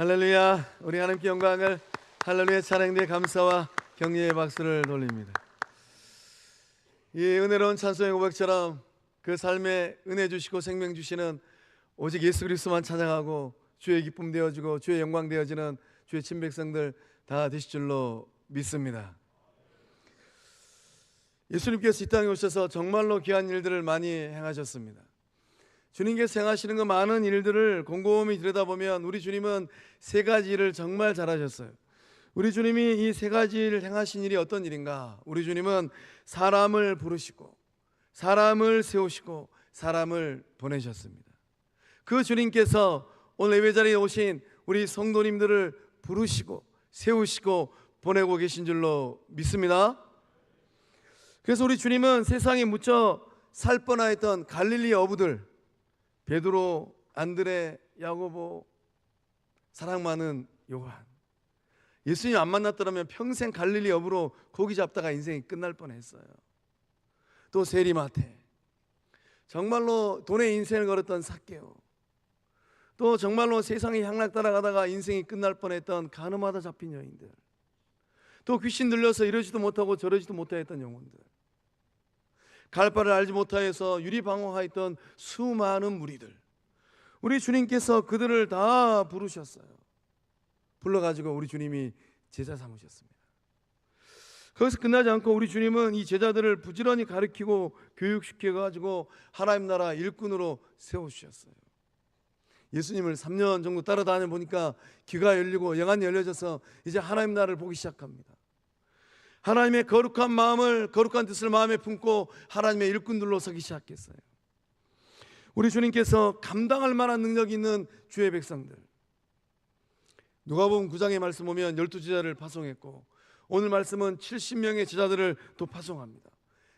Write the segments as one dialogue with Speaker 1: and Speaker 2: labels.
Speaker 1: 할렐루야. 우리 하나님께 영광을, 할렐루야 찬양대 감사와 격려의 박수를 돌립니다. 이 은혜로운 찬송의 고백처럼 그 삶에 은혜 주시고 생명 주시는 오직 예수 그리스도만 찬양하고 주의 기쁨 되어지고 주의 영광 되어지는 주의 친백성들 다 되실 줄로 믿습니다. 예수님께서 이 땅에 오셔서 정말로 귀한 일들을 많이 행하셨습니다. 주님께서 행하시는 그 많은 일들을 곰곰이 들여다보면 우리 주님은 세 가지 일을 정말 잘하셨어요. 우리 주님이 이 세 가지 일을 행하신 일이 어떤 일인가? 우리 주님은 사람을 부르시고 사람을 세우시고 사람을 보내셨습니다. 그 주님께서 오늘 예배자리에 오신 우리 성도님들을 부르시고 세우시고 보내고 계신 줄로 믿습니다. 그래서 우리 주님은 세상에 묻혀 살 뻔했던 갈릴리 어부들, 베드로, 안드레, 야고보, 사랑 많은 요한, 예수님 안 만났더라면 평생 갈릴리 어부로 고기 잡다가 인생이 끝날 뻔했어요. 또 세리마테, 정말로 돈의 인생을 걸었던 삭개오, 또 정말로 세상에 향락 따라가다가 인생이 끝날 뻔했던 간음하다 잡힌 여인들, 또 귀신 들려서 이러지도 못하고 저러지도 못하였던 영혼들, 갈 바를 알지 못하여서 유리방황하였던 수많은 무리들, 우리 주님께서 그들을 다 부르셨어요. 불러가지고 우리 주님이 제자 삼으셨습니다. 거기서 끝나지 않고 우리 주님은 이 제자들을 부지런히 가르치고 교육시켜가지고 하나님 나라 일꾼으로 세워주셨어요. 예수님을 3년 정도 따라다녀 보니까 귀가 열리고 영안이 열려져서 이제 하나님 나라를 보기 시작합니다. 하나님의 거룩한 마음을, 거룩한 뜻을 마음에 품고 하나님의 일꾼들로 서기 시작했어요. 우리 주님께서 감당할 만한 능력이 있는 주의 백성들, 누가복음 9장의 말씀 보면 12제자를 파송했고 오늘 말씀은 70명의 제자들을 또 파송합니다.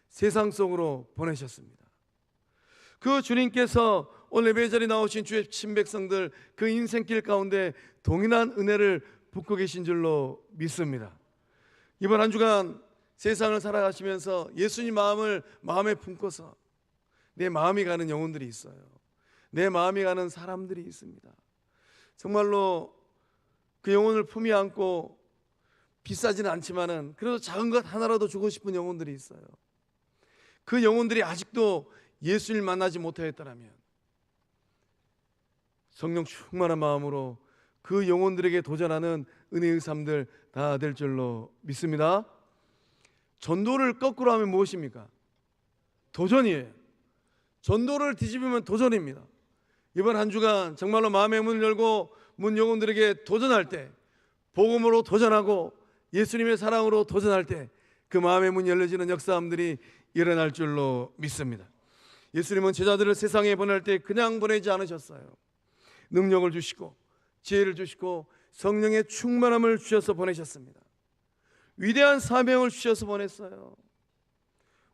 Speaker 1: 세상 속으로 보내셨습니다. 그 주님께서 오늘 예배자리에 나오신 주의 친백성들 그 인생길 가운데 동일한 은혜를 붓고 계신 줄로 믿습니다. 이번 한 주간 세상을 살아가시면서 예수님 마음을 마음에 품고서 내 마음이 가는 영혼들이 있어요. 내 마음이 가는 사람들이 있습니다. 정말로 그 영혼을 품에 안고 비싸지는 않지만은 그래도 작은 것 하나라도 주고 싶은 영혼들이 있어요. 그 영혼들이 아직도 예수를 만나지 못하였더라면 성령 충만한 마음으로 그 영혼들에게 도전하는 은혜의 삶들 다 될 줄로 믿습니다. 전도를 거꾸로 하면 무엇입니까? 도전이에요. 전도를 뒤집으면 도전입니다. 이번 한 주간 정말로 마음의 문을 열고 문 영혼들에게 도전할 때, 복음으로 도전하고 예수님의 사랑으로 도전할 때 그 마음의 문이 열려지는 역사함들이 일어날 줄로 믿습니다. 예수님은 제자들을 세상에 보낼 때 그냥 보내지 않으셨어요. 능력을 주시고 지혜를 주시고 성령의 충만함을 주셔서 보내셨습니다. 위대한 사명을 주셔서 보냈어요.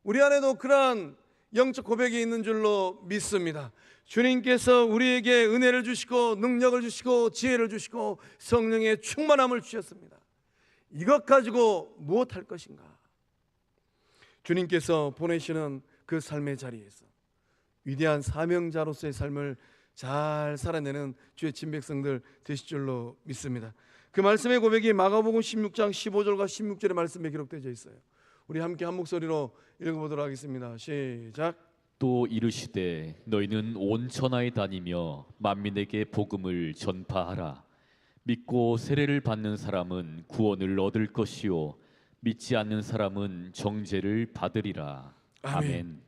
Speaker 1: 우리 안에도 그러한 영적 고백이 있는 줄로 믿습니다. 주님께서 우리에게 은혜를 주시고 능력을 주시고 지혜를 주시고 성령의 충만함을 주셨습니다. 이것 가지고 무엇할 것인가? 주님께서 보내시는 그 삶의 자리에서 위대한 사명자로서의 삶을 잘 살아내는 주의 친백성들 되실 줄로 믿습니다. 그 말씀의 고백이 마가복음 16장 15절과 16절의 말씀에 기록되어 있어요. 우리 함께 한 목소리로 읽어보도록 하겠습니다. 시작.
Speaker 2: 또 이르시되 너희는 온 천하에 다니며 만민에게 복음을 전파하라. 믿고 세례를 받는 사람은 구원을 얻을 것이요 믿지 않는 사람은 정죄를 받으리라. 아멘.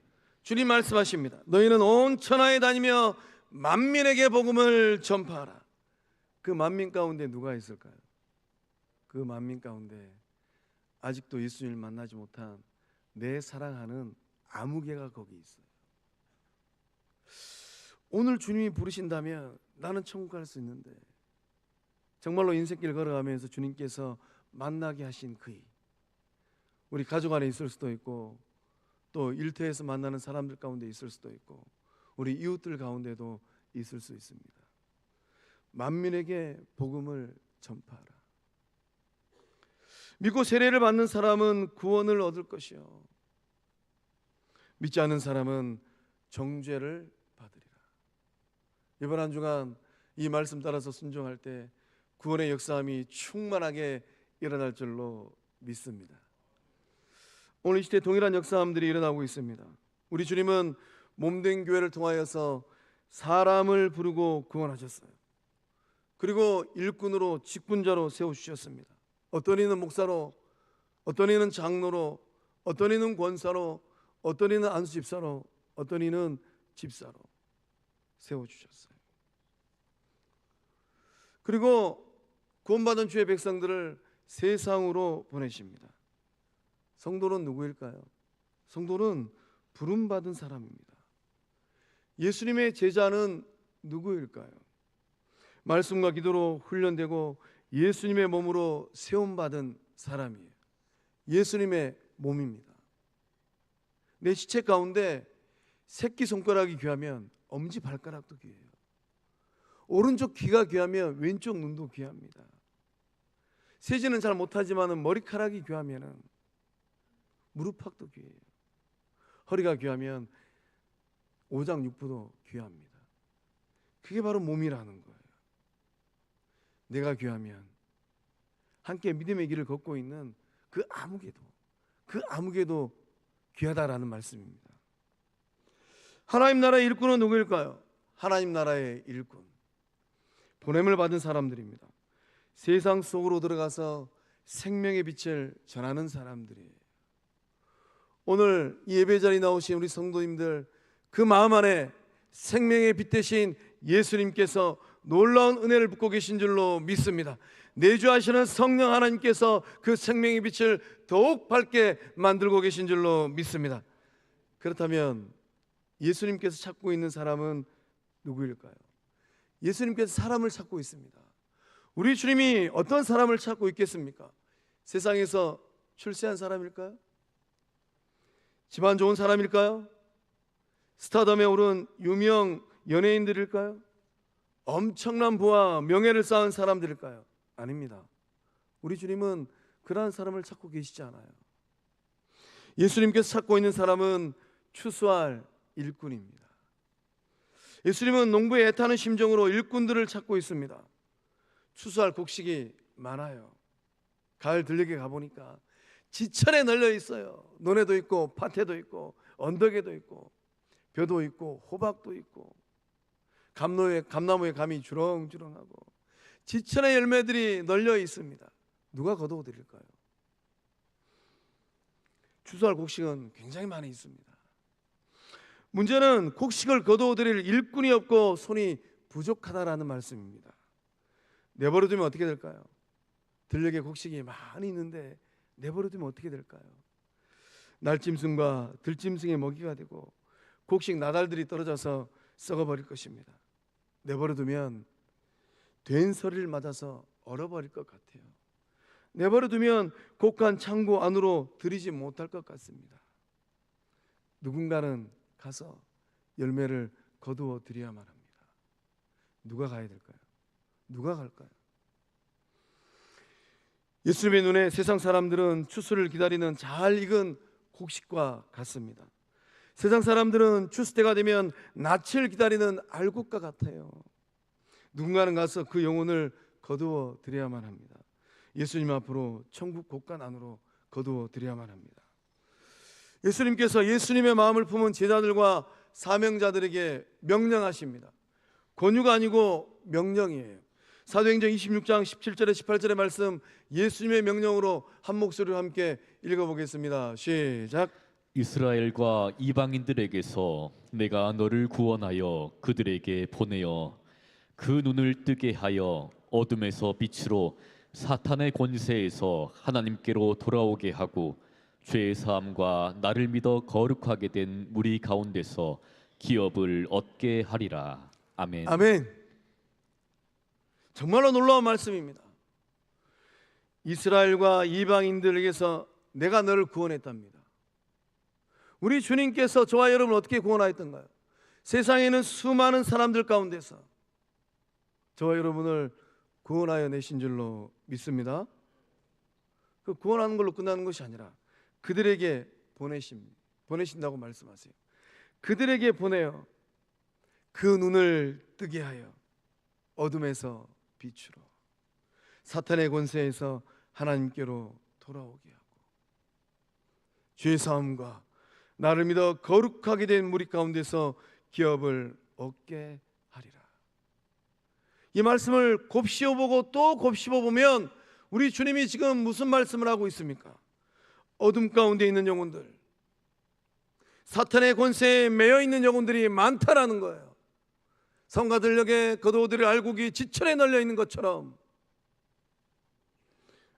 Speaker 1: 주님 말씀하십니다. 너희는 온 천하에 다니며 만민에게 복음을 전파하라. 그 만민 가운데 누가 있을까요? 그 만민 가운데 아직도 예수님을 만나지 못한 내 사랑하는 아무개가 거기 있어요. 오늘 주님이 부르신다면 나는 천국 갈 수 있는데 정말로 인생길 걸어가면서 주님께서 만나게 하신 그이, 우리 가족 안에 있을 수도 있고 또 일터에서 만나는 사람들 가운데 있을 수도 있고 우리 이웃들 가운데도 있을 수 있습니다. 만민에게 복음을 전파하라. 믿고 세례를 받는 사람은 구원을 얻을 것이요 믿지 않는 사람은 정죄를 받으리라. 이번 한 주간 이 말씀 따라서 순종할 때 구원의 역사함이 충만하게 일어날 줄로 믿습니다. 오늘 이 시대 동일한 역사함들이 일어나고 있습니다. 우리 주님은 몸된 교회를 통하여서 사람을 부르고 구원하셨어요. 그리고 일꾼으로 직분자로 세워주셨습니다. 어떤 이는 목사로, 어떤 이는 장로로, 어떤 이는 권사로, 어떤 이는 안수집사로, 어떤 이는 집사로 세워주셨어요. 그리고 구원받은 주의 백성들을 세상으로 보내십니다. 성도는 누구일까요? 성도는 부름받은 사람입니다. 예수님의 제자는 누구일까요? 말씀과 기도로 훈련되고 예수님의 몸으로 세움받은 사람이에요. 예수님의 몸입니다. 내 시체 가운데 새끼손가락이 귀하면 엄지발가락도 귀해요. 오른쪽 귀가 귀하면 왼쪽 눈도 귀합니다. 세지는 잘 못하지만 머리카락이 귀하면 무릎팍도 귀해요. 허리가 귀하면 오장육부도 귀합니다. 그게 바로 몸이라는 거예요. 내가 귀하면 함께 믿음의 길을 걷고 있는 그 아무개도 귀하다라는 말씀입니다. 하나님 나라의 일꾼은 누구일까요? 하나님 나라의 일꾼, 보냄을 받은 사람들입니다. 세상 속으로 들어가서 생명의 빛을 전하는 사람들이에요. 오늘 이 예배 자리에 나오신 우리 성도님들, 그 마음 안에 생명의 빛 대신 예수님께서 놀라운 은혜를 붓고 계신 줄로 믿습니다. 내주하시는 성령 하나님께서 그 생명의 빛을 더욱 밝게 만들고 계신 줄로 믿습니다. 그렇다면 예수님께서 찾고 있는 사람은 누구일까요? 예수님께서 사람을 찾고 있습니다. 우리 주님이 어떤 사람을 찾고 있겠습니까? 세상에서 출세한 사람일까요? 집안 좋은 사람일까요? 스타덤에 오른 유명 연예인들일까요? 엄청난 부와 명예를 쌓은 사람들일까요? 아닙니다. 우리 주님은 그러한 사람을 찾고 계시지 않아요. 예수님께서 찾고 있는 사람은 추수할 일꾼입니다. 예수님은 농부에 애타는 심정으로 일꾼들을 찾고 있습니다. 추수할 곡식이 많아요. 가을 들녘에 가보니까 지천에 널려 있어요. 논에도 있고 밭에도 있고 언덕에도 있고 벼도 있고 호박도 있고 감나무에 감이 주렁주렁하고 지천의 열매들이 널려 있습니다. 누가 거두어 드릴까요? 추수할 곡식은 굉장히 많이 있습니다. 문제는 곡식을 거두어 드릴 일꾼이 없고 손이 부족하다라는 말씀입니다. 내버려 두면 어떻게 될까요? 들녘에 곡식이 많이 있는데 내버려 두면 어떻게 될까요? 날짐승과 들짐승의 먹이가 되고 곡식 나달들이 떨어져서 썩어버릴 것입니다. 내버려 두면 된서리를 맞아서 얼어버릴 것 같아요. 내버려 두면 곡한 창고 안으로 들이지 못할 것 같습니다. 누군가는 가서 열매를 거두어 드려야만 합니다. 누가 가야 될까요? 누가 갈까요? 예수님의 눈에 세상 사람들은 추수를 기다리는 잘 익은 곡식과 같습니다. 세상 사람들은 추수 때가 되면 낯을 기다리는 알곡과 같아요. 누군가는 가서 그 영혼을 거두어 드려야만 합니다. 예수님 앞으로 천국 곳간 안으로 거두어 드려야만 합니다. 예수님께서 예수님의 마음을 품은 제자들과 사명자들에게 명령하십니다. 권유가 아니고 명령이에요. 사도행전 26장 17절에 18절의 말씀, 예수님의 명령으로 한 목소리로 함께 읽어보겠습니다. 시작.
Speaker 2: 이스라엘과 이방인들에게서 내가 너를 구원하여 그들에게 보내어 그 눈을 뜨게 하여 어둠에서 빛으로 사탄의 권세에서 하나님께로 돌아오게 하고 죄의 사함과 나를 믿어 거룩하게 된 무리 가운데서 기업을 얻게 하리라. 아멘.
Speaker 1: 아멘. 정말로 놀라운 말씀입니다. 이스라엘과 이방인들에게서 내가 너를 구원했답니다. 우리 주님께서 저와 여러분을 어떻게 구원하였던가요? 세상에는 수많은 사람들 가운데서 저와 여러분을 구원하여 내신 줄로 믿습니다. 그 구원하는 걸로 끝나는 것이 아니라 그들에게 보내신다고 말씀하세요. 그들에게 보내어 그 눈을 뜨게 하여 어둠에서 빛으로, 사탄의 권세에서 하나님께로 돌아오게 하고 죄 사함과 나를 믿어 거룩하게 된 무리 가운데서 기업을 얻게 하리라. 이 말씀을 곱씹어보고 또 곱씹어보면 우리 주님이 지금 무슨 말씀을 하고 있습니까? 어둠 가운데 있는 영혼들, 사탄의 권세에 매여 있는 영혼들이 많다라는 거예요. 성가들녘에 겉옷을 알곡이 지천에 널려 있는 것처럼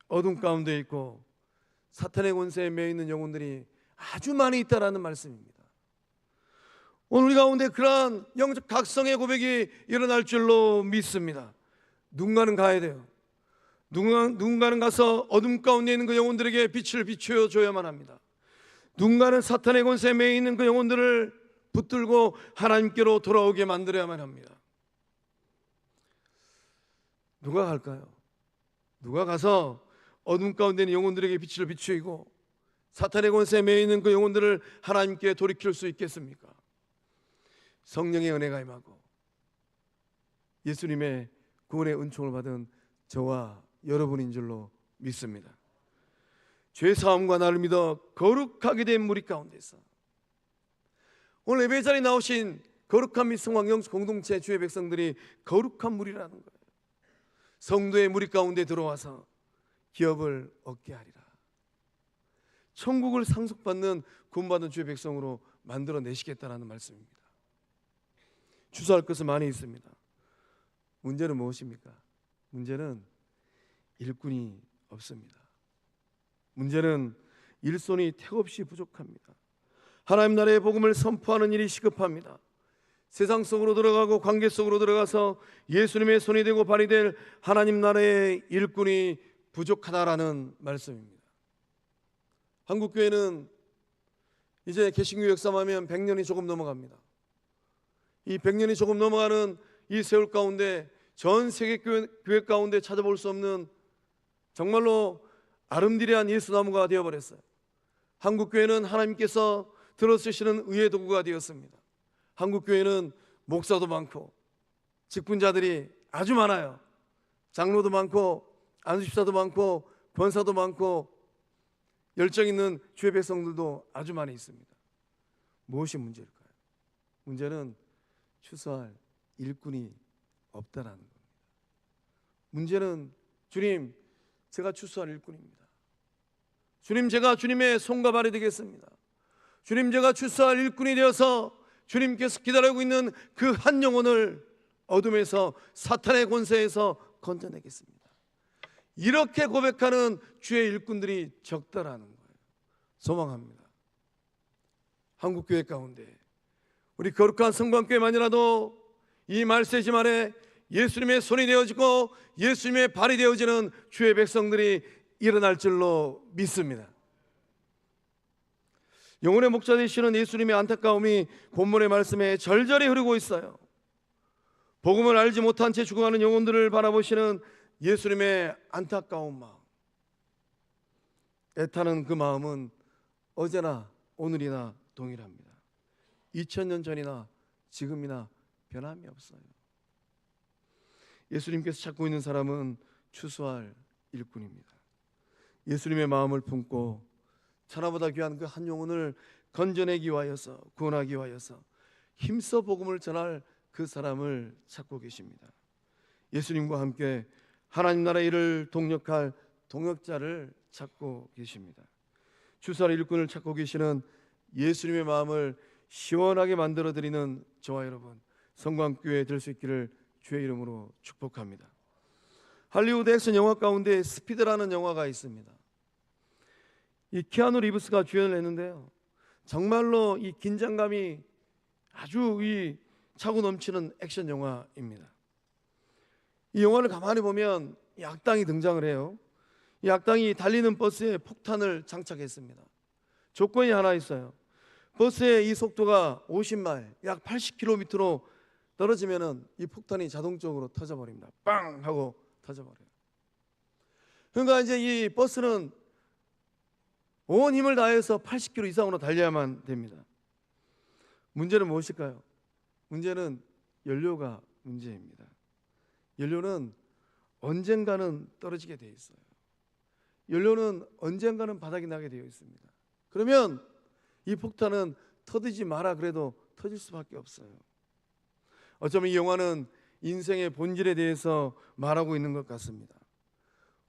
Speaker 1: 어둠 가운데 있고 사탄의 권세에 매여 있는 영혼들이 아주 많이 있다라는 말씀입니다. 오늘 우리 가운데 그러한 영적 각성의 고백이 일어날 줄로 믿습니다. 누군가는 가야 돼요. 누군가는 가서 어둠 가운데 있는 그 영혼들에게 빛을 비추어 줘야만 합니다. 누군가는 사탄의 권세에 매여 있는 그 영혼들을 붙들고 하나님께로 돌아오게 만들어야만 합니다. 누가 갈까요? 누가 가서 어둠 가운데 있는 영혼들에게 빛을 비추이고 사탄의 권세에 매여 있는 그 영혼들을 하나님께 돌이킬 수 있겠습니까? 성령의 은혜가 임하고 예수님의 구원의 은총을 받은 저와 여러분인 줄로 믿습니다. 죄 사함과 나를 믿어 거룩하게 된 무리 가운데서 오늘 예배 자리에 나오신 거룩한 및 성황 영수 공동체 주의 백성들이 거룩한 무리라는 거예요. 성도의 무리 가운데 들어와서 기업을 얻게 하리라. 천국을 상속받는 구원받은 주의 백성으로 만들어내시겠다는 말씀입니다. 주소할 것은 많이 있습니다. 문제는 무엇입니까? 문제는 일꾼이 없습니다. 문제는 일손이 택없이 부족합니다. 하나님 나라의 복음을 선포하는 일이 시급합니다. 세상 속으로 들어가고 관계 속으로 들어가서 예수님의 손이 되고 발이 될 하나님 나라의 일꾼이 부족하다라는 말씀입니다. 한국교회는 이제 개신교 역사하면 100년이 조금 넘어갑니다. 이 100년이 조금 넘어가는 이 세월 가운데 전 세계 교회 가운데 찾아볼 수 없는 정말로 아름드리한 예수나무가 되어버렸어요. 한국교회는 하나님께서 들어쓰시는 의의 도구가 되었습니다. 한국교회는 목사도 많고 직분자들이 아주 많아요. 장로도 많고 안수집사도 많고 권사도 많고 열정 있는 주의 백성들도 아주 많이 있습니다. 무엇이 문제일까요? 문제는 추수할 일꾼이 없다라는 겁니다. 문제는 주님, 제가 추수할 일꾼입니다. 주님, 제가 주님의 손과 발이 되겠습니다. 주님, 제가 추수할 일꾼이 되어서 주님께서 기다리고 있는 그 한 영혼을 어둠에서 사탄의 권세에서 건져내겠습니다. 이렇게 고백하는 주의 일꾼들이 적다라는 거예요. 소망합니다. 한국교회 가운데 우리 거룩한 성방교회만이라도 이 말세지 말에 예수님의 손이 되어지고 예수님의 발이 되어지는 주의 백성들이 일어날 줄로 믿습니다. 영혼의 목자 되시는 예수님의 안타까움이 본문의 말씀에 절절히 흐르고 있어요. 복음을 알지 못한 채 죽어가는 영혼들을 바라보시는 예수님의 안타까운 마음, 애타는 그 마음은 어제나 오늘이나 동일합니다. 2000년 전이나 지금이나 변함이 없어요. 예수님께서 찾고 있는 사람은 추수할 일꾼입니다. 예수님의 마음을 품고 천하보다 귀한 그 한 영혼을 건져내기 위하여서, 구원하기 위하여서 힘써 복음을 전할 그 사람을 찾고 계십니다. 예수님과 함께 하나님 나라의 일을 동력할 동역자를 찾고 계십니다. 추수할 일꾼을 찾고 계시는 예수님의 마음을 시원하게 만들어드리는 저와 여러분, 성광교회 될 수 있기를 주의 이름으로 축복합니다. 할리우드 액션 영화 가운데 스피드라는 영화가 있습니다. 이 키아누 리브스가 주연을 했는데요, 정말로 이 긴장감이 아주 이 차고 넘치는 액션 영화입니다. 이 영화를 가만히 보면 이 악당이 등장을 해요. 이 악당이 달리는 버스에 폭탄을 장착했습니다. 조건이 하나 있어요. 버스의 이 속도가 50마일, 약 80km로 떨어지면은 이 폭탄이 자동적으로 터져버립니다. 빵 하고 터져버려요. 그러니까 이제 이 버스는 온 힘을 다해서 80km 이상으로 달려야만 됩니다. 문제는 무엇일까요? 문제는 연료가 문제입니다. 연료는 언젠가는 떨어지게 되어 있어요. 연료는 언젠가는 바닥이 나게 되어 있습니다. 그러면 이 폭탄은 터지지 마라 그래도 터질 수밖에 없어요. 어쩌면 이 영화는 인생의 본질에 대해서 말하고 있는 것 같습니다.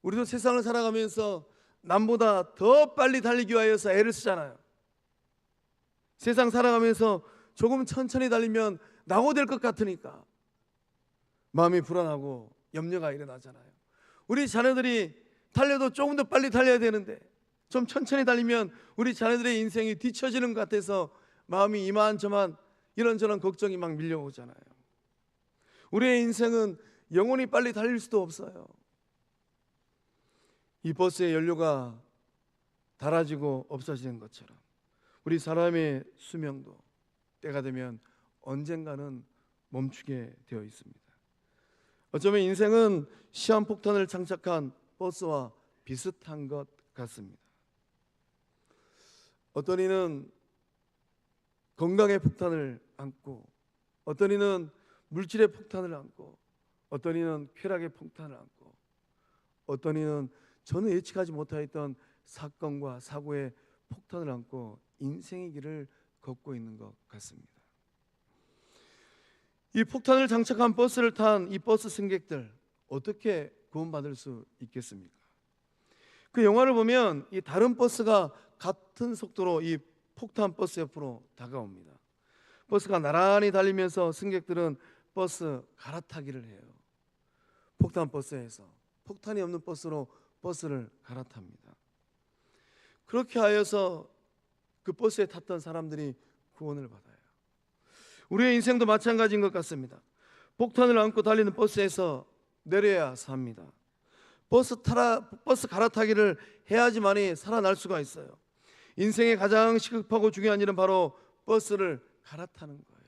Speaker 1: 우리도 세상을 살아가면서 남보다 더 빨리 달리기 위해서 애를 쓰잖아요. 세상 살아가면서 조금 천천히 달리면 낙오될 것 같으니까 마음이 불안하고 염려가 일어나잖아요. 우리 자녀들이 달려도 조금 더 빨리 달려야 되는데 좀 천천히 달리면 우리 자녀들의 인생이 뒤처지는 것 같아서 마음이 이만저만 이런저런 걱정이 막 밀려오잖아요. 우리의 인생은 영원히 빨리 달릴 수도 없어요. 이 버스의 연료가 닳아지고 없어지는 것처럼 우리 사람의 수명도 때가 되면 언젠가는 멈추게 되어 있습니다. 어쩌면 인생은 시한폭탄을 장착한 버스와 비슷한 것 같습니다. 어떤 이는 건강의 폭탄을 안고, 어떤 이는 물질의 폭탄을 안고, 어떤 이는 쾌락의 폭탄을 안고, 어떤 이는 저는 예측하지 못하였던 사건과 사고의 폭탄을 안고 인생의 길을 걷고 있는 것 같습니다. 이 폭탄을 장착한 버스를 탄 이 버스 승객들 어떻게 구원받을 수 있겠습니까? 그 영화를 보면 이 다른 버스가 같은 속도로 이 폭탄 버스 옆으로 다가옵니다. 버스가 나란히 달리면서 승객들은 버스 갈아타기를 해요. 폭탄 버스에서 폭탄이 없는 버스로 버스를 갈아탑니다. 그렇게 하여서 그 버스에 탔던 사람들이 구원을 받아요. 우리의 인생도 마찬가지인 것 같습니다. 폭탄을 안고 달리는 버스에서 내려야 삽니다. 버스 갈아타기를 해야지만이 살아날 수가 있어요. 인생의 가장 시급하고 중요한 일은 바로 버스를 갈아타는 거예요.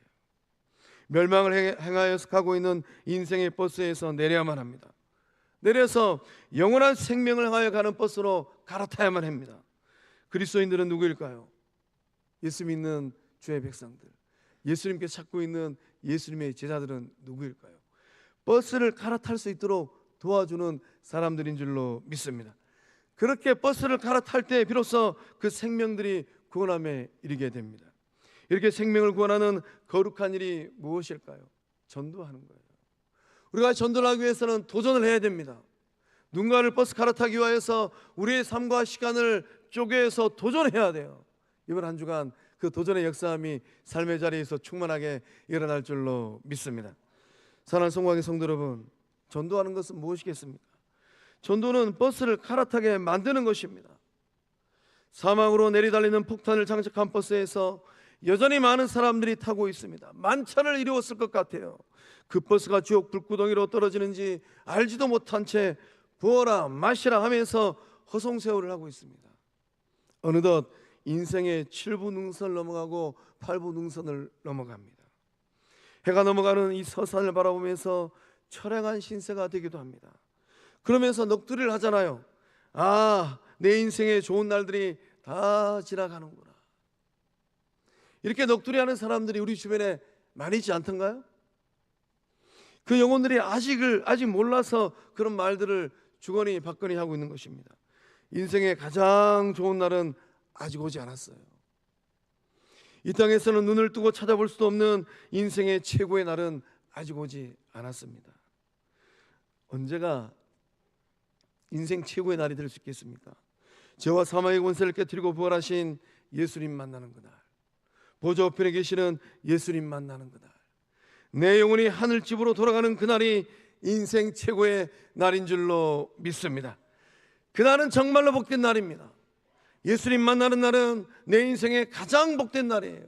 Speaker 1: 멸망을 향하여서 가고 있는 인생의 버스에서 내려야만 합니다. 내려서 영원한 생명을 향하여 가는 버스로 갈아타야만 합니다. 그리스도인들은 누구일까요? 예수 믿는 주의 백성들, 예수님께 찾고 있는 예수님의 제자들은 누구일까요? 버스를 갈아탈 수 있도록 도와주는 사람들인 줄로 믿습니다. 그렇게 버스를 갈아탈 때 비로소 그 생명들이 구원함에 이르게 됩니다. 이렇게 생명을 구원하는 거룩한 일이 무엇일까요? 전도하는 거예요. 우리가 전도를 하기 위해서는 도전을 해야 됩니다. 누군가를 버스 갈아타기 위해서 우리의 삶과 시간을 쪼개서 도전해야 돼요. 이번 한 주간 그 도전의 역사함이 삶의 자리에서 충만하게 일어날 줄로 믿습니다. 사랑하는 성공의 성도 여러분, 전도하는 것은 무엇이겠습니까? 전도는 버스를 갈아타게 만드는 것입니다. 사망으로 내리달리는 폭탄을 장착한 버스에서 여전히 많은 사람들이 타고 있습니다. 만찬을 이루었을 것 같아요. 그 버스가 지옥 불구덩이로 떨어지는지 알지도 못한 채 부어라 마시라 하면서 허송세월을 하고 있습니다. 어느덧 인생의 7부 능선을 넘어가고 8부 능선을 넘어갑니다. 해가 넘어가는 이 서산을 바라보면서 철량한 신세가 되기도 합니다. 그러면서 넋두리를 하잖아요. 아, 내 인생의 좋은 날들이 다 지나가는구나. 이렇게 넋두리하는 사람들이 우리 주변에 많이 있지 않던가요? 그 영혼들이 아직 몰라서 그런 말들을 주거니 받거니 하고 있는 것입니다. 인생의 가장 좋은 날은 아직 오지 않았어요. 이 땅에서는 눈을 뜨고 찾아볼 수도 없는 인생의 최고의 날은 아직 오지 않았습니다. 언제가 인생 최고의 날이 될 수 있겠습니까? 죄와 사망의 권세를 깨뜨리고 부활하신 예수님 만나는 그날, 보좌 우편에 계시는 예수님 만나는 그날, 내 영혼이 하늘집으로 돌아가는 그날이 인생 최고의 날인 줄로 믿습니다. 그날은 정말로 복된 날입니다. 예수님 만나는 날은 내 인생의 가장 복된 날이에요.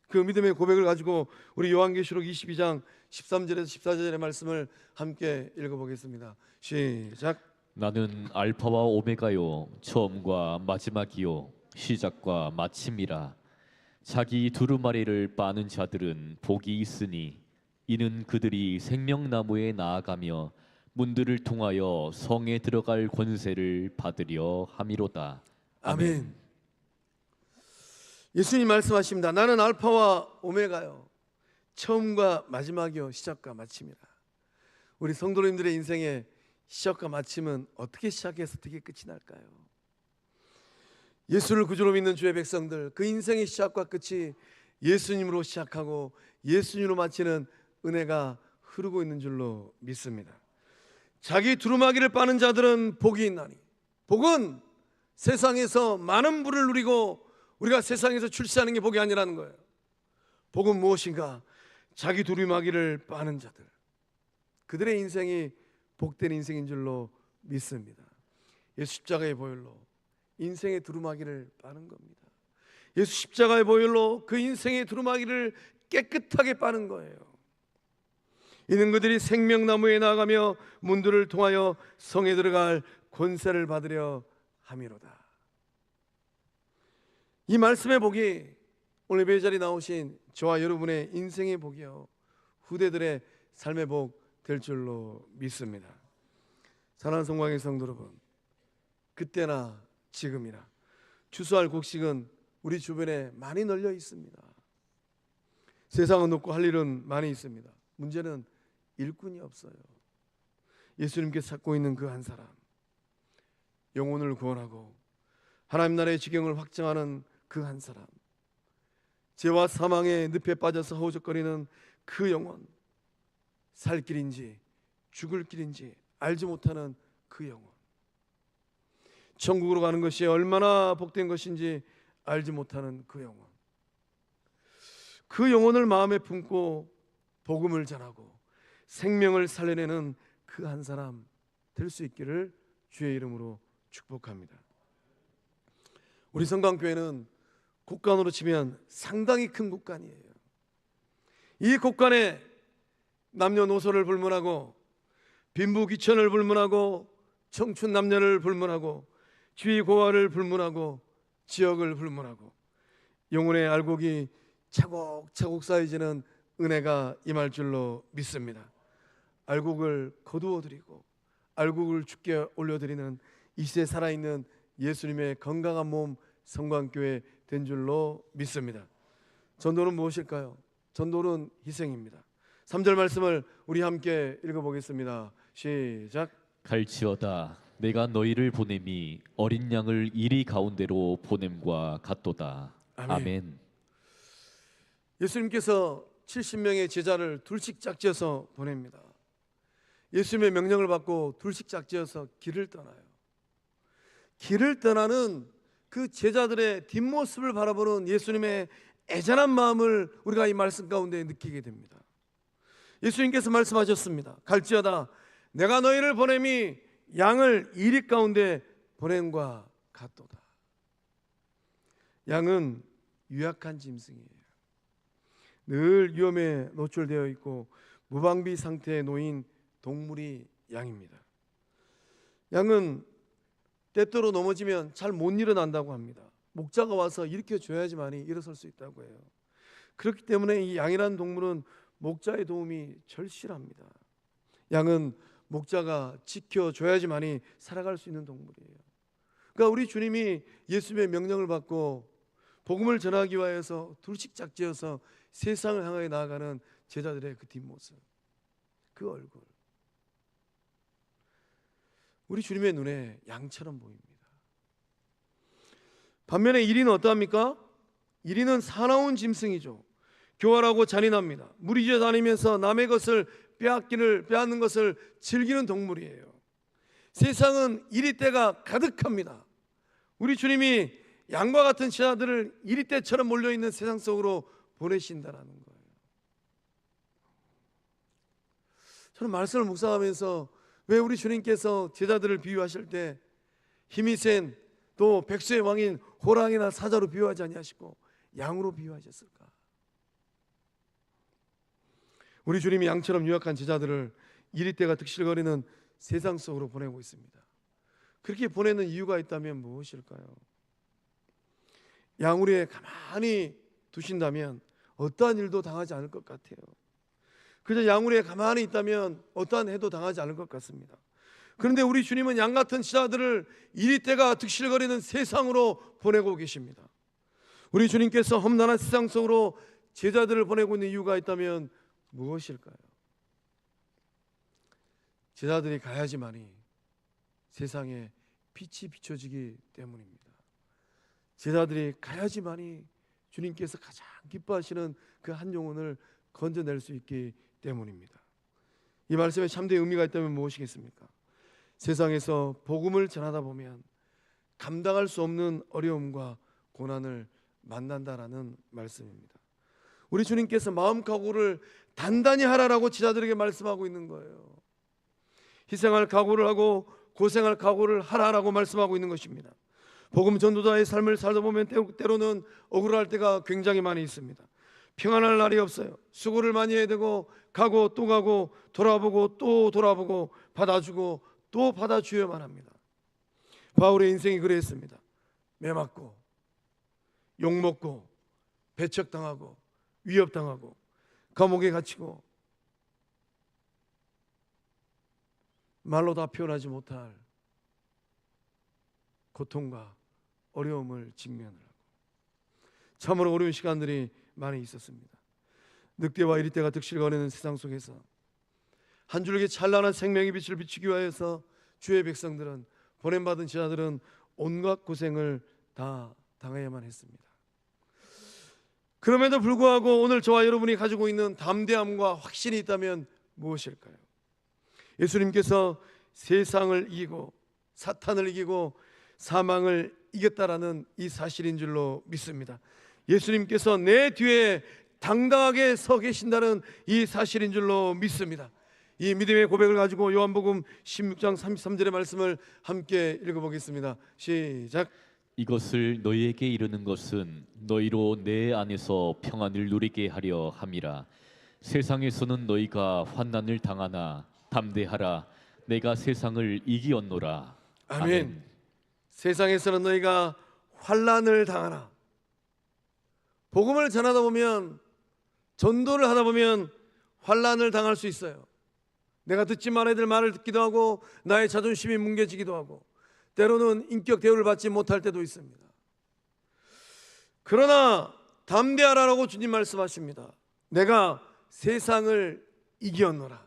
Speaker 1: 그 믿음의 고백을 가지고 우리 요한계시록 22장 13절에서 14절의 말씀을 함께 읽어보겠습니다. 시작.
Speaker 2: 나는 알파와 오메가요 처음과 마지막이요 시작과 마침이라. 자기 두루마리를 빠는 자들은 복이 있으니 이는 그들이 생명나무에 나아가며 문들을 통하여 성에 들어갈 권세를 받으려 함이로다.
Speaker 1: 아멘. 예수님 말씀하십니다. 나는 알파와 오메가요 처음과 마지막이요 시작과 마침이라. 우리 성도님들의 인생에 시작과 마침은 어떻게 시작해서 어떻게 끝이 날까요? 예수를 구주로 믿는 주의 백성들, 그 인생의 시작과 끝이 예수님으로 시작하고 예수님으로 마치는 은혜가 흐르고 있는 줄로 믿습니다. 자기 두루마기를 빠는 자들은 복이 있나니, 복은 세상에서 많은 부를 누리고 우리가 세상에서 출세하는 게 복이 아니라는 거예요. 복은 무엇인가? 자기 두루마기를 빠는 자들, 그들의 인생이 복된 인생인 줄로 믿습니다. 예수 십자가의 보혈로 인생의 두루마기를 빠는 겁니다. 예수 십자가의 보혈로 그 인생의 두루마기를 깨끗하게 빠는 거예요. 이는 그들이 생명나무에 나아가며 문들을 통하여 성에 들어갈 권세를 받으려 함이로다. 이 말씀의 복이 오늘 예배 자리에 나오신 저와 여러분의 인생의 복이요, 후대들의 삶의 복 될 줄로 믿습니다. 사랑하는 성광의 성도 여러분, 그때나 지금이나 추수할 곡식은 우리 주변에 많이 널려 있습니다. 세상은 높고 할 일은 많이 있습니다. 문제는 일꾼이 없어요. 예수님께서 찾고 있는 그 한 사람, 영혼을 구원하고 하나님 나라의 지경을 확장하는 그 한 사람, 죄와 사망의 늪에 빠져서 허우적거리는 그 영혼, 살 길인지 죽을 길인지 알지 못하는 그 영혼, 천국으로 가는 것이 얼마나 복된 것인지 알지 못하는 그 영혼, 그 영혼을 마음에 품고 복음을 전하고 생명을 살려내는 그 한 사람 될 수 있기를 주의 이름으로 축복합니다. 우리 성강교회는 곳간으로 치면 상당히 큰 곳간이에요. 이 곳간에 남녀노소를 불문하고 빈부귀천을 불문하고 청춘 남녀를 불문하고 지위고하를 불문하고 지역을 불문하고 영혼의 알곡이 차곡차곡 쌓여지는 은혜가 임할 줄로 믿습니다. 알곡을 거두어드리고 알곡을 주께 올려드리는 이 시대에 살아있는 예수님의 건강한 몸 성광교회 된 줄로 믿습니다. 전도는 무엇일까요? 전도는 희생입니다. 3절 말씀을 우리 함께 읽어보겠습니다. 시작.
Speaker 2: 갈지어다 내가 너희를 보냄이 어린 양을 이리 가운데로 보냄과 같도다. 아멘.
Speaker 1: 예수님께서 70명의 제자를 둘씩 짝지어서 보냅니다. 예수님의 명령을 받고 둘씩 짝지어서 길을 떠나요. 길을 떠나는 그 제자들의 뒷모습을 바라보는 예수님의 애잔한 마음을 우리가 이 말씀 가운데 느끼게 됩니다. 예수님께서 말씀하셨습니다. 갈지어다 내가 너희를 보냄이 양을 이리 가운데 보냄과 같도다. 양은 유약한 짐승이에요. 늘 위험에 노출되어 있고 무방비 상태에 놓인 동물이 양입니다. 양은 때때로 넘어지면 잘 못 일어난다고 합니다. 목자가 와서 일으켜줘야지만이 일어설 수 있다고 해요. 그렇기 때문에 이 양이라는 동물은 목자의 도움이 절실합니다. 양은 목자가 지켜줘야지만이 살아갈 수 있는 동물이에요. 그러니까 우리 주님이 예수님의 명령을 받고 복음을 전하기 위하여서 둘씩 짝지어서 세상을 향하여 나아가는 제자들의 그 뒷모습, 그 얼굴, 우리 주님의 눈에 양처럼 보입니다. 반면에 이리는 어떠합니까? 이리는 사나운 짐승이죠. 교활하고 잔인합니다. 무리지어 다니면서 남의 것을 빼앗는 것을 즐기는 동물이에요. 세상은 이리떼가 가득합니다. 우리 주님이 양과 같은 제자들을 이리떼처럼 몰려있는 세상 속으로 보내신다라는 거예요. 저는 말씀을 묵상하면서 왜 우리 주님께서 제자들을 비유하실 때 힘이 센 또 백수의 왕인 호랑이나 사자로 비유하지 아니하시고 양으로 비유하셨을까? 우리 주님이 양처럼 유약한 제자들을 이리떼가 득실거리는 세상 속으로 보내고 있습니다. 그렇게 보내는 이유가 있다면 무엇일까요? 양우리에 가만히 두신다면 어떠한 일도 당하지 않을 것 같아요. 그저 양우리에 가만히 있다면 어떠한 해도 당하지 않을 것 같습니다. 그런데 우리 주님은 양 같은 제자들을 이리떼가 득실거리는 세상으로 보내고 계십니다. 우리 주님께서 험난한 세상 속으로 제자들을 보내고 있는 이유가 있다면 무엇일까요? 제자들이 가야지만이 세상에 빛이 비춰지기 때문입니다. 제자들이 가야지만이 주님께서 가장 기뻐하시는 그 한 영혼을 건져낼 수 있기 때문입니다. 이 말씀에 참된 의미가 있다면 무엇이겠습니까? 세상에서 복음을 전하다 보면 감당할 수 없는 어려움과 고난을 만난다라는 말씀입니다. 우리 주님께서 마음 각오를 단단히 하라라고 제자들에게 말씀하고 있는 거예요. 희생할 각오를 하고 고생할 각오를 하라라고 말씀하고 있는 것입니다. 복음 전도자의 삶을 살다 보면 때로는 억울할 때가 굉장히 많이 있습니다. 평안할 날이 없어요. 수고를 많이 해야 되고 가고 또 가고 돌아보고 또 돌아보고 받아주고 또 받아주어야만 합니다. 바울의 인생이 그랬습니다. 매맞고 욕먹고 배척당하고 위협당하고 감옥에 갇히고 말로 다 표현하지 못할 고통과 어려움을 직면하고 참으로 어려운 시간들이 많이 있었습니다. 늑대와 이리떼가 득실거리는 세상 속에서 한 줄기 찬란한 생명의 빛을 비추기 위하여서 주의 백성들은, 보냄받은 제자들은 온갖 고생을 다 당해야만 했습니다. 그럼에도 불구하고 오늘 저와 여러분이 가지고 있는 담대함과 확신이 있다면 무엇일까요? 예수님께서 세상을 이기고 사탄을 이기고 사망을 이겼다라는 이 사실인 줄로 믿습니다. 예수님께서 내 뒤에 당당하게 서 계신다는 이 사실인 줄로 믿습니다. 이 믿음의 고백을 가지고 요한복음 16장 33절의 말씀을 함께 읽어보겠습니다. 시작.
Speaker 2: 이것을 너희에게 이르는 것은 너희로 내 안에서 평안을 누리게 하려 함이라. 세상에서는 너희가 환난을 당하나 담대하라. 내가 세상을 이기었노라.
Speaker 1: 아멘. 세상에서는 너희가 환난을 당하나. 복음을 전하다 보면, 전도를 하다 보면 환난을 당할 수 있어요. 내가 듣지 말아야 될 말을 듣기도 하고 나의 자존심이 뭉개지기도 하고 때로는 인격 대우를 받지 못할 때도 있습니다. 그러나 담대하라라고 주님 말씀하십니다. 내가 세상을 이기었노라.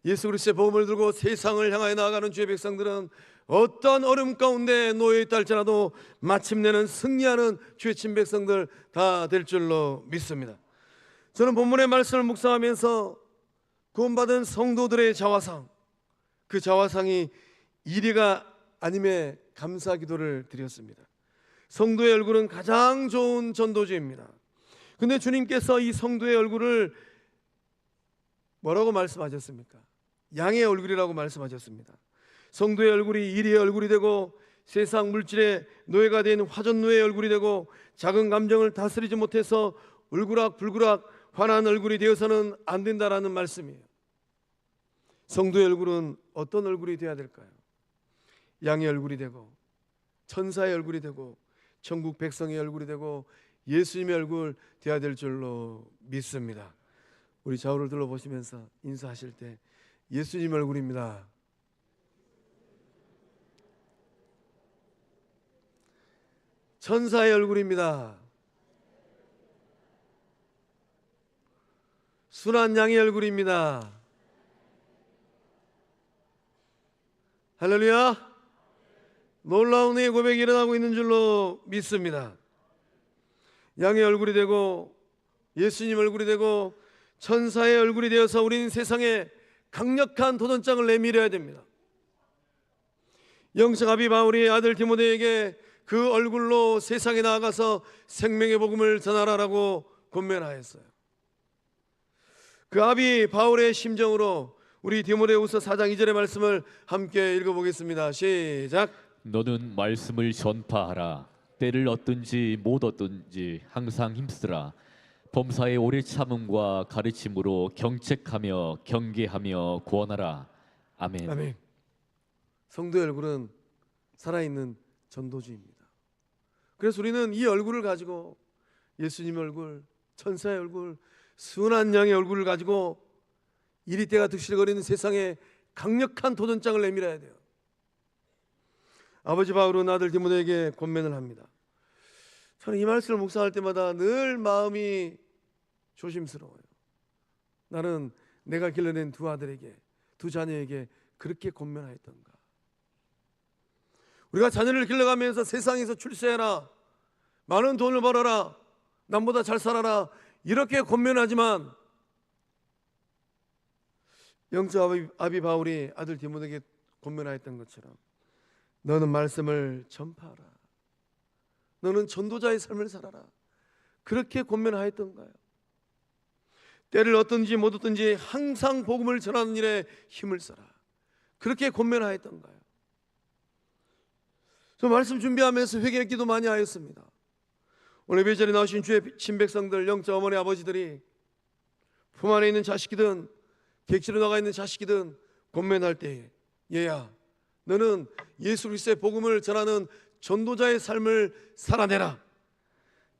Speaker 1: 예수 그리스도의 복음을 들고 세상을 향하여 나아가는 주의 백성들은 어떤 어려움 가운데 놓여 있다 할지라도 마침내는 승리하는 주의 친 백성들 다 될 줄로 믿습니다. 저는 본문의 말씀을 묵상하면서 구원받은 성도들의 자화상, 그 자화상이 이리가 아님에 감사 기도를 드렸습니다. 성도의 얼굴은 가장 좋은 전도지입니다. 근데 주님께서 이 성도의 얼굴을 뭐라고 말씀하셨습니까? 양의 얼굴이라고 말씀하셨습니다. 성도의 얼굴이 이리의 얼굴이 되고 세상 물질의 노예가 된 화전노예의 얼굴이 되고 작은 감정을 다스리지 못해서 울그락불그락 환한 얼굴이 되어서는 안 된다라는 말씀이에요. 성도의 얼굴은 어떤 얼굴이 되어야 될까요? 양의 얼굴이 되고 천사의 얼굴이 되고 천국 백성의 얼굴이 되고 예수님의 얼굴 되어야 될 줄로 믿습니다. 우리 좌우를 둘러보시면서 인사하실 때 예수님 얼굴입니다. 천사의 얼굴입니다. 순한 양의 얼굴입니다. 할렐루야. 놀라운 의 고백이 일어나고 있는 줄로 믿습니다. 양의 얼굴이 되고 예수님 얼굴이 되고 천사의 얼굴이 되어서 우리는 세상에 강력한 도전장을 내밀어야 됩니다. 영적 아비 바울이 아들 디모데에게 그 얼굴로 세상에 나아가서 생명의 복음을 전하라라고 권면하였어요. 그 아비 바울의 심정으로 우리 디모데후서 4장 2절의 말씀을 함께 읽어보겠습니다. 시작.
Speaker 2: 너는 말씀을 전파하라. 때를 얻든지 못 얻든지 항상 힘쓰라. 범사의 오래 참음과 가르침으로 경책하며 경계하며 구원하라. 아멘.
Speaker 1: 아멘. 성도의 얼굴은 살아있는 전도지입니다. 그래서 우리는 이 얼굴을 가지고 예수님 얼굴, 천사의 얼굴, 순한 양의 얼굴을 가지고 이리때가 득실거리는 세상에 강력한 도전장을 내밀어야 돼요. 아버지 바울은 아들 디모데에게 권면을 합니다. 저는 이 말씀을 묵상할 때마다 늘 마음이 조심스러워요. 나는 내가 길러낸 두 아들에게, 두 자녀에게 그렇게 권면하였던가? 우리가 자녀를 길러가면서 세상에서 출세해라, 많은 돈을 벌어라, 남보다 잘 살아라, 이렇게 권면하지만 영적 아비 바울이 아들 디모데에게 권면하였던 것처럼 너는 말씀을 전파하라, 너는 전도자의 삶을 살아라, 그렇게 권면하였던가요? 때를 얻든지 못 얻든지 항상 복음을 전하는 일에 힘을 써라, 그렇게 권면하였던가요? 저 말씀 준비하면서 회개 기도 많이 하였습니다. 오늘 예배 자리에 나오신 주의 친백성들, 영적 어머니 아버지들이 품 안에 있는 자식이든 객실에 나가 있는 자식이든 권면할 때에 얘야, 너는 예수 그리스도의 복음을 전하는 전도자의 삶을 살아내라.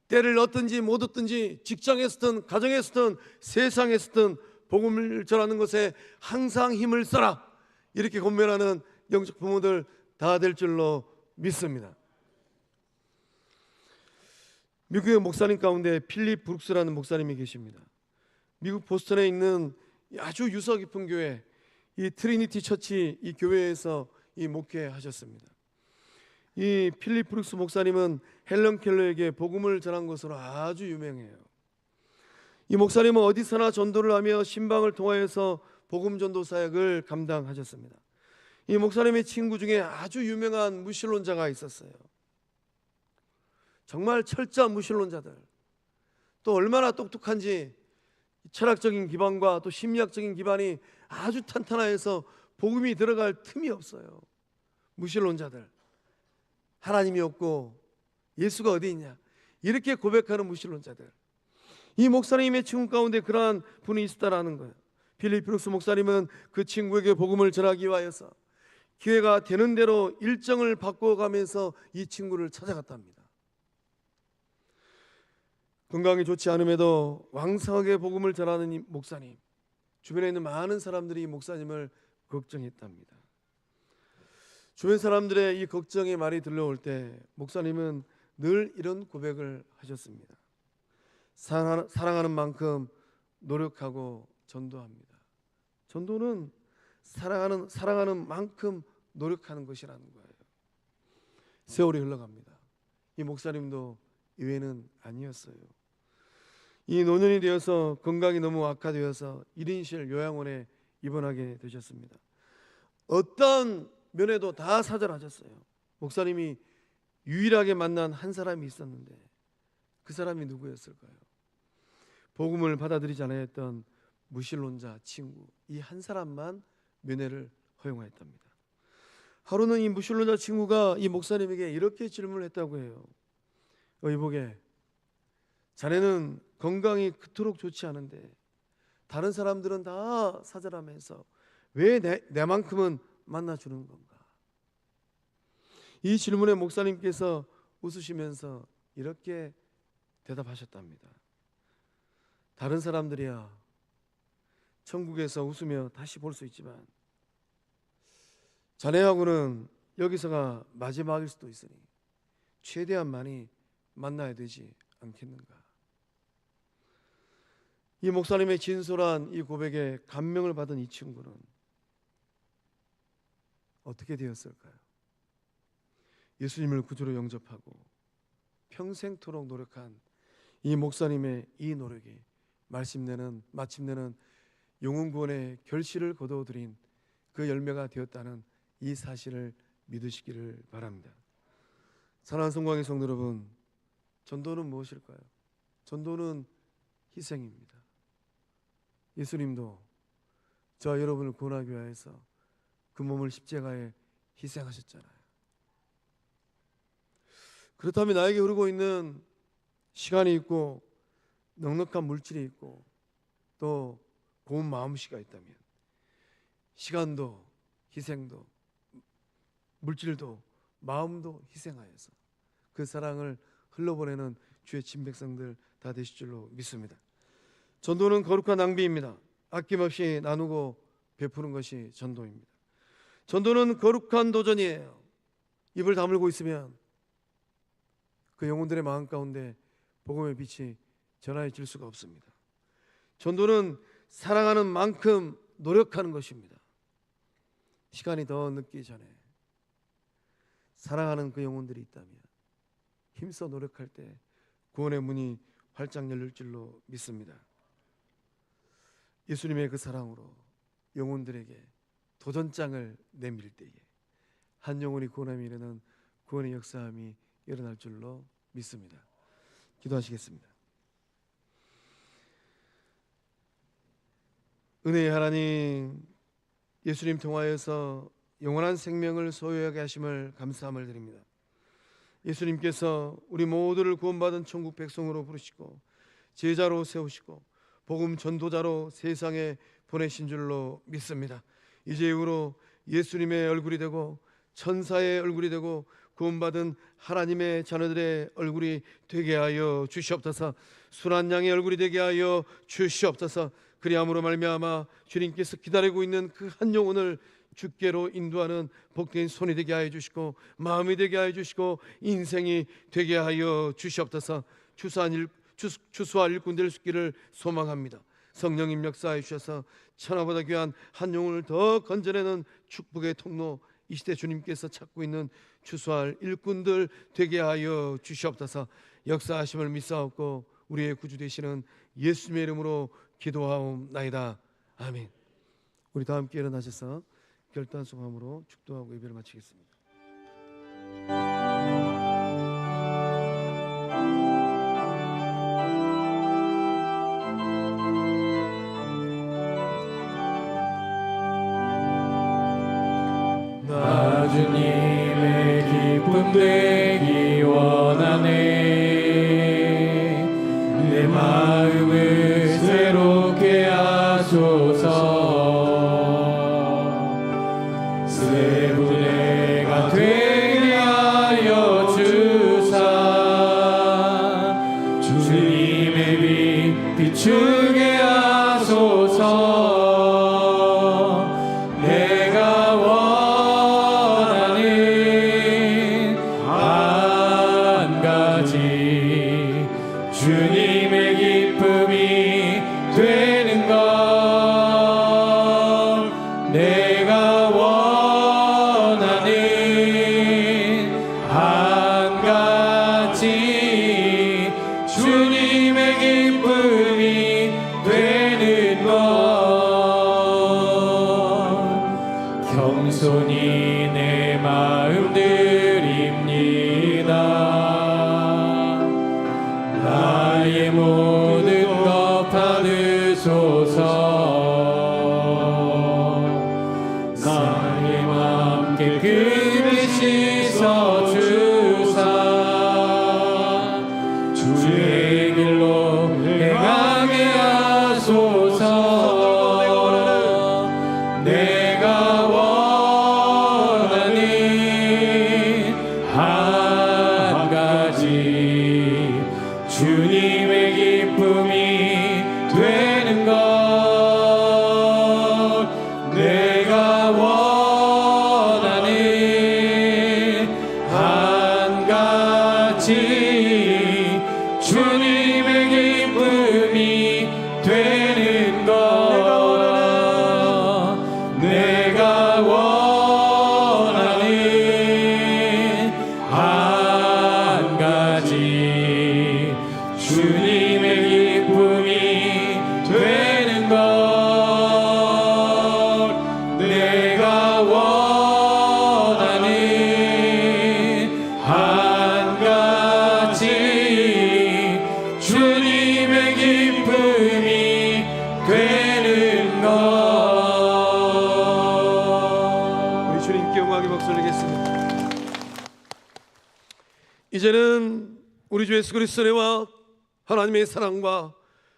Speaker 1: 때를 얻든지 못 얻든지 직장에서든 가정에서든 세상에서든 복음을 전하는 것에 항상 힘을 써라. 이렇게 권면하는 영적 부모들 다 될 줄로 믿습니다. 미국의 목사님 가운데 필립 브룩스라는 목사님이 계십니다. 미국 보스턴에 있는 아주 유서 깊은 교회, 이 트리니티 처치, 이 교회에서 이 목회하셨습니다. 이 필립 브룩스 목사님은 헬런 켈러에게 복음을 전한 것으로 아주 유명해요. 이 목사님은 어디서나 전도를 하며 신방을 통하여서 복음 전도 사역을 감당하셨습니다. 이 목사님의 친구 중에 아주 유명한 무신론자가 있었어요. 정말 철저한 무신론자들, 또 얼마나 똑똑한지 철학적인 기반과 또 심리학적인 기반이 아주 탄탄해서 복음이 들어갈 틈이 없어요. 무신론자들, 하나님이 없고 예수가 어디 있냐, 이렇게 고백하는 무신론자들. 이 목사님의 친구 가운데 그러한 분이 있었다라는 거예요. 필립 브룩스 목사님은 그 친구에게 복음을 전하기 위하여서 기회가 되는 대로 일정을 바꿔가면서 이 친구를 찾아갔답니다. 건강이 좋지 않음에도 왕성하게 복음을 전하는 이 목사님, 주변에 있는 많은 사람들이 이 목사님을 걱정했답니다. 주변 사람들의 이 걱정의 말이 들려올 때 목사님은 늘 이런 고백을 하셨습니다. 사랑하는 만큼 노력하고 전도합니다. 전도는 사랑하는 만큼 노력하는 것이라는 거예요. 세월이 흘러갑니다. 이 목사님도 이외는 아니었어요. 이 노년이 되어서 건강이 너무 악화되어서 1인실 요양원에 입원하게 되셨습니다. 어떤 면에도 다 사절하셨어요. 목사님이 유일하게 만난 한 사람이 있었는데 그 사람이 누구였을까요? 복음을 받아들이지 않았던 무신론자 친구, 이 한 사람만 면회를 허용하였답니다. 하루는 이 무신론자 친구가 이 목사님에게 이렇게 질문을 했다고 해요. 의복에, 자네는 건강이 그토록 좋지 않은데 다른 사람들은 다 사절하면서 왜 내만큼은 만나주는 건가? 이 질문에 목사님께서 웃으시면서 이렇게 대답하셨답니다. 다른 사람들이야 천국에서 웃으며 다시 볼 수 있지만 자네하고는 여기서가 마지막일 수도 있으니 최대한 많이 만나야 되지 않겠는가? 이 목사님의 진솔한 이 고백에 감명을 받은 이 친구는 어떻게 되었을까요? 예수님을 구주로 영접하고 평생토록 노력한 이 목사님의 이 노력이 마침내는 영혼 구원의 결실을 거두어들인 그 열매가 되었다는 이 사실을 믿으시기를 바랍니다. 사랑하는 성광의 성도 여러분, 전도는 무엇일까요? 전도는 희생입니다. 예수님도 저와 여러분을 구원하기 위해서 그 몸을 십자가에 희생하셨잖아요. 그렇다면 나에게 흐르고 있는 시간이 있고 넉넉한 물질이 있고 또 고운 마음씨가 있다면 시간도 희생도 물질도 마음도 희생하여서 그 사랑을 흘러보내는 주의 친백성들 다 되실 줄로 믿습니다. 전도는 거룩한 낭비입니다. 아낌없이 나누고 베푸는 것이 전도입니다. 전도는 거룩한 도전이에요. 입을 다물고 있으면 그 영혼들의 마음 가운데 복음의 빛이 전하여질 수가 없습니다. 전도는 사랑하는 만큼 노력하는 것입니다. 시간이 더 늦기 전에 사랑하는 그 영혼들이 있다면 힘써 노력할 때 구원의 문이 활짝 열릴 줄로 믿습니다. 예수님의 그 사랑으로 영혼들에게 도전장을 내밀 때에 한 영혼이 구원함이 이르는 구원의 역사함이 일어날 줄로 믿습니다. 기도하시겠습니다. 은혜의 하나님, 예수님 통하여서 영원한 생명을 소유하게 하심을 감사함을 드립니다. 예수님께서 우리 모두를 구원받은 천국 백성으로 부르시고 제자로 세우시고 복음 전도자로 세상에 보내신 줄로 믿습니다. 이제 이후로 예수님의 얼굴이 되고 천사의 얼굴이 되고 구원받은 하나님의 자녀들의 얼굴이 되게 하여 주시옵소서. 순한 양의 얼굴이 되게 하여 주시옵소서. 그리함으로 말미암아 주님께서 기다리고 있는 그 한 영혼을 주께로 인도하는 복된 손이 되게 하여 주시고 마음이 되게 하여 주시고 인생이 되게 하여 주시옵소서. 추수할 일꾼 될 수 있기를 소망합니다. 성령님 역사해 주셔서 천하보다 귀한 한 영혼을 더 건져내는 축복의 통로, 이 시대 주님께서 찾고 있는 추수할 일꾼들 되게 하여 주시옵소서. 역사하심을 믿사옵고 우리의 구주 되시는 예수님의 이름으로 기도하옵나이다. 아멘. 우리 다 함께 일어나셔서 결단 소감으로 축도하고 예배를 마치겠습니다.
Speaker 3: 나 주님의 기쁨 되기 원하네. 내 마음을 새롭게 하소서. 새 분해가 되게 하여 주사. 주님의 빛 비추게 하소서. 내가 원하는 한 가지 주님의 기쁨이 되는 것. 내가 원하는 한 가지 주님의 기쁨이 되는 것. 겸손히 내 마음 드립니다. 나의 모든 것 받으소서. 나의 맘 깨끗이 씻어 주사. 주의 길로 행하게 하소서. 내가 원하는 한 가지 주님의 기쁨이 되는 것. 내가 원하는 한 가지 주님의 기쁨이 되는 것. 내가 원하는 한 가지 주님의 기쁨이 되는 것. 내가 원하는 한 가지 주님의 기쁨이 되는 것.
Speaker 1: 우리 주님께 영광의 박수 올리겠습니다. 이제는 우리 주 예수 그리스도의 은혜와 하나님의 사랑과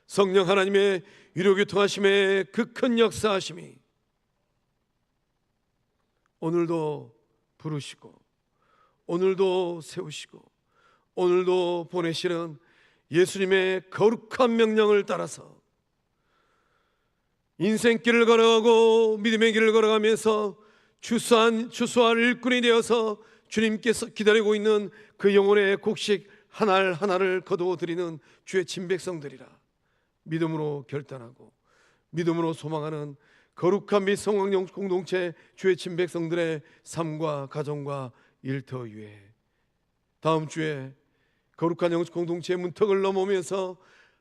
Speaker 1: 성령 하나님의 유료교통하심의 그 큰 역사하심이 오늘도 부르시고 오늘도 세우시고 오늘도 보내시는 예수님의 거룩한 명령을 따라서 인생길을 걸어가고 믿음의 길을 걸어가면서 추수할 일꾼이 되어서 주님께서 기다리고 있는 그 영혼의 곡식 하나를 거두어드리는 주의 친백성들이라 믿음으로 결단하고 믿음으로 소망하는 거룩한 및 성황 공동체 주의 친 백성들의 삶과 가정과 일터 위에 다음 주에 거룩한 영적 공동체의 문턱을 넘으면서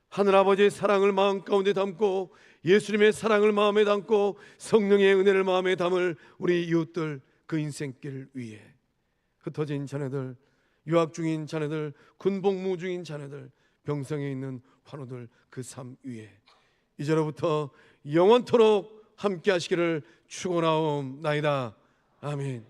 Speaker 1: 하늘아버지의 사랑을 마음 가운데 담고 예수님의 사랑을 마음에 담고 성령의 은혜를 마음에 담을 우리 이웃들 그 인생길 위에 흩어진 자녀들, 유학 중인 자녀들, 군복무 중인 자녀들, 병성에 있는 환우들 그 삶 위에 이제로부터 영원토록 함께 하시기를 축원하옵나이다. 아멘.